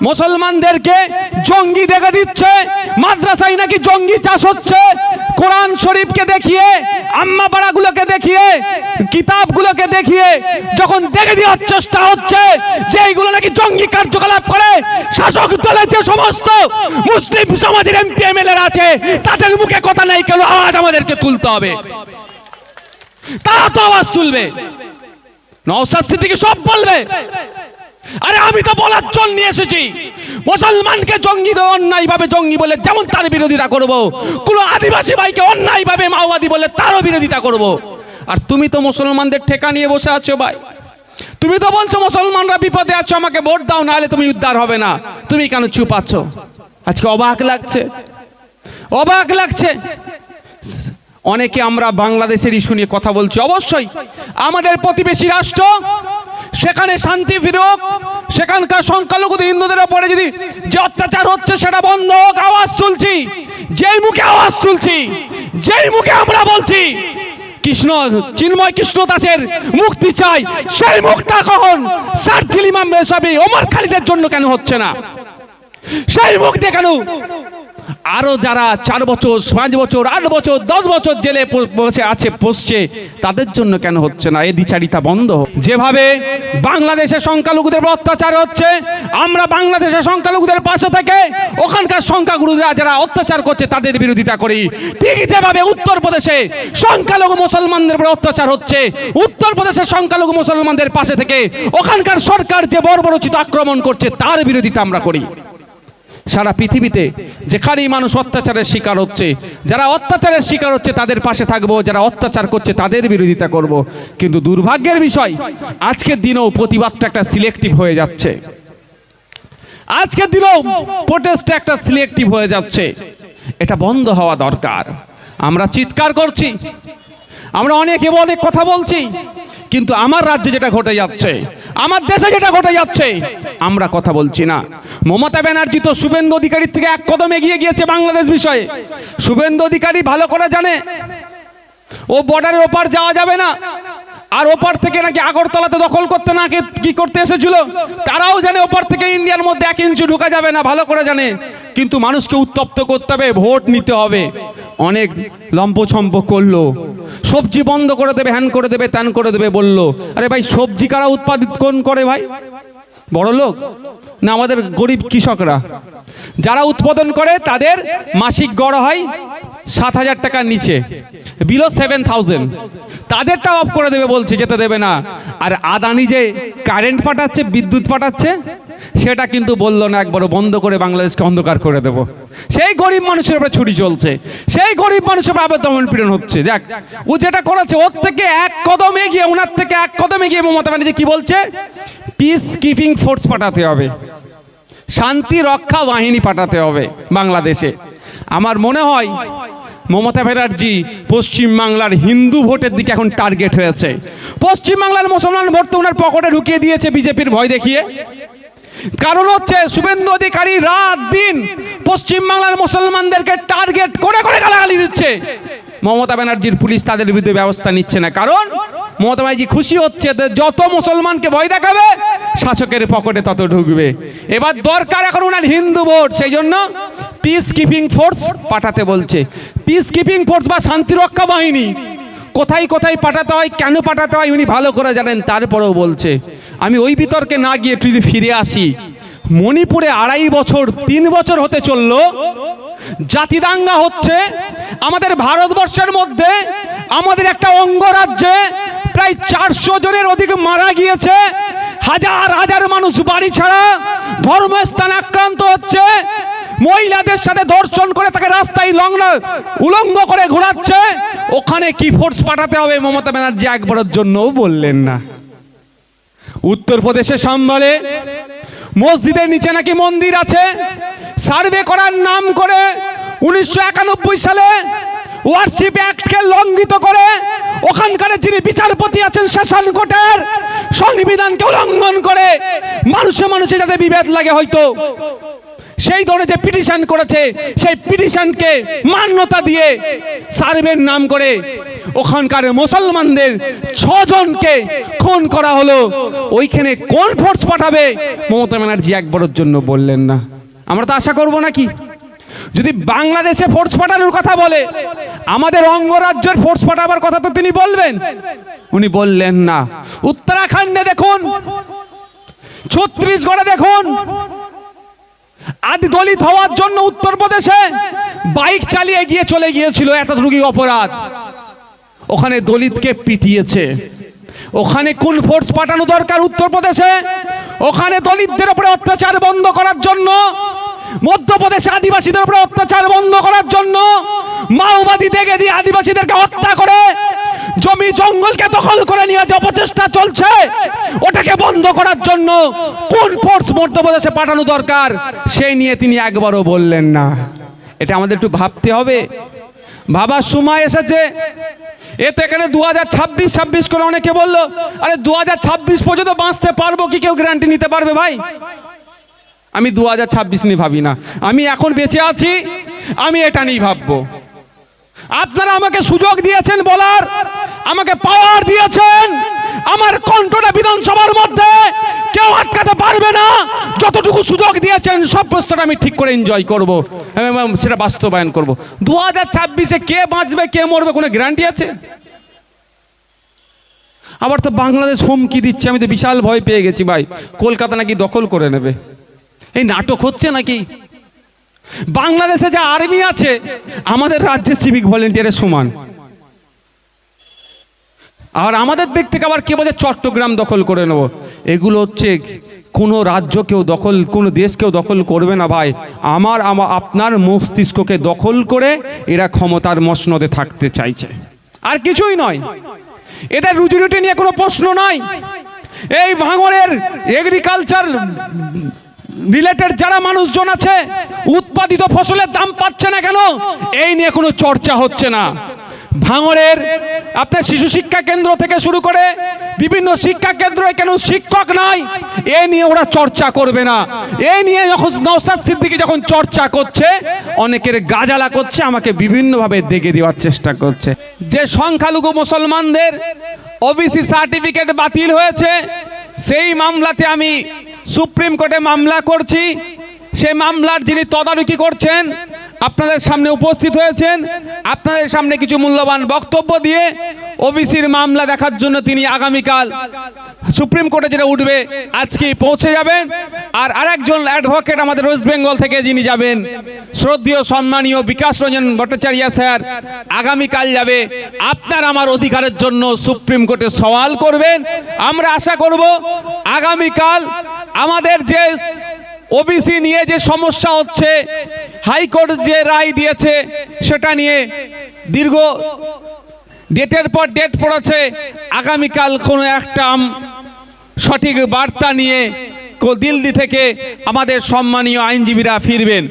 মুসলমানদেরকে জঙ্গি দেখে দিচ্ছে, মাদ্রাসায় নাকি জঙ্গি চাষ হচ্ছে, কোরআন শরীফকে দেখিয়ে, আম্মা পাড়াগুলোকে দেখিয়ে, কিতাবগুলোকে দেখিয়ে যখন দেখে দেওয়ার চেষ্টা হচ্ছে যে এইগুলো নাকি জঙ্গি কার্যকলাপ করে, শাসক দলের যে সমস্ত মুসলিম সমাজের এমপি এমএলএ আছে তাদের মুখে কথা নেই, কেন আওয়াজ আমাদেরকে তুলতে হবে। তারা তো আওয়াজ তুলবে, নওশাদ সিদ্দিকী সব বলবে। আরে আমি তো বলার জন্য নিয়ে এসেছি, মুসলমানকে জঙ্গি অন্যায় ভাবে জঙ্গি বলে যেমন তার বিরোধিতা করব, কোন আদিবাসী ভাইকে অন্যায় ভাবে মাওবাদী বলে তারও বিরোধিতা করব। আর তুমি তো মুসলমানদের ঠেকা নিয়ে বসে আছো ভাই, তুমি তো বলছো মুসলমানরা বিপদে আছো, আমাকে ভোট দাও, না হলে তুমি উদ্ধার হবে না। তুমি কেন চুপ আছো? আজকে অবাক লাগছে, অবাক লাগছে। অনেকে আমরা বাংলাদেশের ইস্যু নিয়ে কথা বলছি, অবশ্যই আমাদের প্রতিবেশী রাষ্ট্র, সেখানে শান্তি ফিরুক, সেখানকার সংখ্যালঘু হিন্দুদের উপরে যদি যে অত্যাচার হচ্ছে সেটা বন্ধ হোক, আওয়াজ তুলছি। যেই মুখে আওয়াজ তুলছি, যেই মুখে আমরা বলছি কৃষ্ণ চিন্ময় কৃষ্ণ দাসের মুক্তি চাই, সেই মুখটা কখন শারজিল ইমাম রেজাভী ওমর খালিদের জন্য কেন হচ্ছে না? সেই মুখ দিয়ে কেন আরো যারা 4 বছর 5 বছর 8 বছর 10 বছর জেলে বসে আছে পড়ছে তাদের জন্য কেন হচ্ছে না? এই দ্বিচারিতা বন্ধ। যেভাবে বাংলাদেশের সংখ্যালঘুদের অত্যাচার হচ্ছে, আমরা বাংলাদেশের সংখ্যালঘুদের পাশে থেকে ওখানকার সংখ্যাগুরুরা যারা অত্যাচার করছে তাদের বিরোধিতা করি। ঠিক যেভাবে উত্তরপ্রদেশে সংখ্যালঘু মুসলমানদের উপর অত্যাচার হচ্ছে, উত্তরপ্রদেশের সংখ্যালঘু মুসলমানদের পাশে থেকে ওখানকার সরকার যে বর্বরোচিত আক্রমণ করছে তার বিরোধিতা আমরা করি। সারা পৃথিবীতে যেখানেই মানুষ অত্যাচারের শিকার হচ্ছে, যারা অত্যাচারের শিকার হচ্ছে তাদের পাশে থাকবো, যারা অত্যাচার করছে তাদের বিরোধিতা করব। কিন্তু দুর্ভাগ্যের বিষয়, আজকের দিনেও প্রতিবাদটা একটা সিলেক্টিভ হয়ে যাচ্ছে, আজকের দিনেও প্রোটেস্টটা একটা সিলেক্টিভ হয়ে যাচ্ছে। এটা বন্ধ হওয়া দরকার। আমরা চিৎকার করছি, আমরা অনেকে অনেক কথা বলছি, কিন্তু আমার রাজ্যে যেটা ঘটে যাচ্ছে, আমার দেশে যেটা ঘটে যাচ্ছে আমরা কথা বলছি না। মমতা ব্যানার্জি তো শুভেন্দু অধিকারীর থেকে 1 কদম এগিয়ে গিয়েছে বাংলাদেশ বিষয়ে। শুভেন্দু অধিকারী ভালো করে জানে ও বর্ডারের ওপার যাওয়া যাবে না, আর ওপার থেকে নাকি আগরতলাতে দখল করতে না কি করতে এসেছিল, তারাও জানে ওপার থেকে ইন্ডিয়ার মধ্যে 1 ইঞ্চি ঢোকা যাবে না, ভালো করে জানে। কিন্তু মানুষকে উত্তপ্ত করতে হবে, ভোট নিতে হবে। অনেক লম্পছম্প করলো, সবজি বন্ধ করে দেবে, হ্যান করে দেবে, ত্যান করে দেবে বললো। আরে ভাই, সবজি কারা উৎপাদন করে ভাই? বড় লোক না আমাদের গরিব কৃষকরা? যারা উৎপাদন করে তাদের মাসিক গড় হয় 7,000 টাকার নিচে, বিলো 7,000, তাদেরটা অফ করে দেবে বলছে, যেতে দেবে না। আর আদানি যে কারেন্ট পাঠাচ্ছে, বিদ্যুৎ পাঠাচ্ছে, সেটা কিন্তু বললো না একবারও বন্ধ করে বাংলাদেশকে অন্ধকার করে দেব। সেই গরিব মানুষের উপরে ছুরি চলছে, সেই গরিব মানুষের উপরে আবার দমন পীড়ন হচ্ছে। যাক, ও যেটা করেছে ওর থেকে 1 কদম এগিয়ে, ওনার থেকে 1 কদম এগিয়ে মমতা ব্যানার্জি কি বলছে? পিস কিপিং ফোর্স পাঠাতে হবে, শান্তি রক্ষা বাহিনী পাঠাতে হবে বাংলাদেশে। আমার মনে হয় মমতা ব্যানার্জি পশ্চিম বাংলার হিন্দু ভোটের দিকে এখন টার্গেট হয়েছে। পশ্চিম বাংলার মুসলমান ভোট তো ওনার পকেটে ঢুকিয়ে দিয়েছে বিজেপির ভয় দেখিয়ে। কারণ হচ্ছে শুভেন্দু অধিকারী রাত দিন পশ্চিম বাংলার মুসলমানদেরকে টার্গেট করে করে গালাগালি দিচ্ছে। মমতা ব্যানার্জির পুলিশ তাদের বিরুদ্ধে ব্যবস্থা নিচ্ছে না, কারণ মমতা ব্যানার্জি খুশি হচ্ছে যত মুসলমানকে ভয় দেখাবে শাসকের পকেটে তত ঢুকবে। এবার দরকার এখন ওনার হিন্দু ভোট, সেই জন্য পিস কিপিং ফোর্স পাঠাতে বলছে। পিস কিপিং ফোর্স বা শান্তিরক্ষা বাহিনী কোথায় কোথায় পাঠাতে হয়, কেন পাঠাতে হয় উনি ভালো করে জানেন, তারপরেও বলছে। আমি ওই বিতর্কে না গিয়ে যদি ফিরে আসি, মণিপুরে 2.5 বছর 3 বছর হতে চললো জাতি দাঙ্গা হচ্ছে। আমাদের ভারতবর্ষের মধ্যে আমাদের একটা অঙ্গরাজ্যে প্রায় 400 জনের অধিক মারা গিয়েছে, হাজার হাজার মানুষ বাড়ি ছাড়া, ধর্মস্থান আক্রান্ত হচ্ছে, মহিলাদের সাথে ধর্ষণ করে তাকে রাস্তায় উলঙ্গ করে ঘোরাচ্ছে। ওখানে কি ফোর্স পাঠাতে হবে মমতা ব্যানার্জি একবারের জন্যও বললেন না। উত্তরপ্রদেশে সম্বলে মসজিদের নিচে নাকি মন্দির আছে, সার্ভে করার নাম করে 1991 সালে ওয়ারশিপ অ্যাক্টকে লঙ্ঘিত করে ওখানকার যিনি বিচারপতি আছেন সেশন কোর্টের সংবিধানকে উল্লঙ্ঘন করে মানুষে মানুষে যাতে বিভেদ লাগে হয়তো সেই ধরে যে পিটিশন করেছে সেই পিটিশনকে মান্যতা দিয়ে সার্ভের নাম করে ওখানকার মুসলমানদের 6 জনকে খুন করা হলো। ওইখানে কোন ফোর্স পাঠাবে মমতা ব্যানার্জি একবারের জন্য বললেন না। আমরা তো আশা করব নাকি যদি বাংলাদেশে ফোর্স পাঠানোর কথা বলে আমাদের অঙ্গরাজ্যের ফোর্স পাঠাবার কথা তো তিনি বলবেন, উনি বললেন না। উত্তরাখণ্ডে দেখুন, ছত্তিশগড়ে দেখুন, আদি দলিত হওয়ার জন্য উত্তরপ্রদেশে বাইক চালিয়ে গিয়ে চলে গিয়েছিল এতটুকু অপরাধ, ওখানে দলিতকে পিটিয়েছে। ওখানে কোন ফোর্স পাঠানো দরকার উত্তরপ্রদেশে? ওখানে দলিতদের উপরে অত্যাচার বন্ধ করার জন্য, মধ্যপ্রদেশে আদিবাসীদের উপরে অত্যাচার বন্ধ করার জন্য, মাওবাদী দেখে দিয়ে আদিবাসীদেরকে হত্যা করে জমি জঙ্গলকে দখল করে নিয়ে যে অপচেষ্টা চলছে ওটাকে বন্ধ করার জন্য কোন ফোর্স মধ্যপ্রদেশে পাঠানো দরকার সেই নিয়ে তিনি একবারও বললেন না। এটা আমাদের একটু ভাবতে হবে, ভাবার সময় এসেছে। এতে এখানে 2026 করে অনেকে বললো, আরে 2026 পর্যন্ত বাঁচতে পারবো কি কেউ গ্যারান্টি নিতে পারবে ভাই? আমি 2026 নিয়ে ভাবি না, আমি এখন বেঁচে আছি, আমি এটা নিয়ে ভাববো। আপনারা আমাকে সুযোগ দিয়েছেন বলার, আমাকে পাওয়ার দিয়েছেন, আমার কণ্ঠটা বিধানসভার মধ্যে কেউ আটকাতে পারবে না। যতটুকু সুযোগ দিয়েছেন সব প্রশ্নটা আমি ঠিক করে এনজয় করব এবং সেটা বাস্তবায়ন করব। 2026-এ কে বাঁচবে কে মরবে কোনো গ্যারান্টি আছে? আবার তো বাংলাদেশ হুমকি দিচ্ছে, আমি তো বিশাল ভয় পেয়ে গেছি ভাই, কলকাতা নাকি দখল করে নেবে। এই নাটক হচ্ছে নাকি? বাংলাদেশে যে আর্মি আছে আমাদের রাজ্যে সিভিক ভলেন্টিয়ারের সমান, আর আমাদের দিক থেকে আবার কে বলে চট্টগ্রাম দখল করে নেব। এগুলো হচ্ছে কোনো রাজ্য কেউ দখল, কোনো দেশ কেউ দখল করবে না ভাই। আপনার মস্তিষ্ককে দখল করে এরা ক্ষমতার মসনদে থাকতে চাইছে, আর কিছুই নয়। এদের রুজি রুটি নিয়ে কোনো প্রশ্ন নয়। এই ভাঙড়ের এগ্রিকালচার রিলেটেড যারা মানুষজন আছে, উৎপাদিত ফসলের দাম পাচ্ছে না কেন এই নিয়ে কোনো চর্চা হচ্ছে না। ভাঙড়ের আপনার শিশু শিক্ষা কেন্দ্র থেকে শুরু করে বিভিন্ন শিক্ষা কেন্দ্রে কেন শিক্ষক নাই এ নিয়ে ওরা চর্চা করবে না। এ নিয়ে যখন নওশাদ সিদ্দিকী যখন চর্চা করছে অনেকের গাজালা করছে, আমাকে বিভিন্নভাবে দেখে দেওয়ার চেষ্টা করছে। যে সংখ্যালঘু মুসলমানদের ওবিসি সার্টিফিকেট বাতিল হয়েছে সেই মামলাতে আমি সুপ্রিম কোর্টে মামলা করছি। সেই মামলার যিনি তদারকি করছেন আপনাদের সামনে উপস্থিত হয়েছেন, আপনাদের সামনে কিছু মূল্যবান বক্তব্য দিয়ে ওবিসির মামলা দেখার জন্য তিনি আগামীকাল সুপ্রিম কোর্টে যেটা উঠবে আজকে পৌঁছে যাবেন। আর আরেকজন অ্যাডভোকেট আমাদের ওয়েস্ট বেঙ্গল থেকে যিনি যাবেন, শ্রদ্ধেয় সম্মানীয় বিকাশ রঞ্জন ভট্টাচার্য স্যার আগামীকাল যাবে। আপনার আমার অধিকারের জন্য সুপ্রিম কোর্টে সওয়াল করবেন। আমরা আশা করব আগামীকাল আমাদের যে ওবিসি নিয়ে যে সমস্যা হচ্ছে, হাইকোর্ট যে রায় দিয়েছে সেটা নিয়ে দীর্ঘ ডেটের পর ডেট পড়েছে, আগামীকাল কোনো একটা সঠিক বার্তা নিয়ে দিল্লি থেকে আমাদের সম্মানীয় আইনজীবীরা ফিরবেন।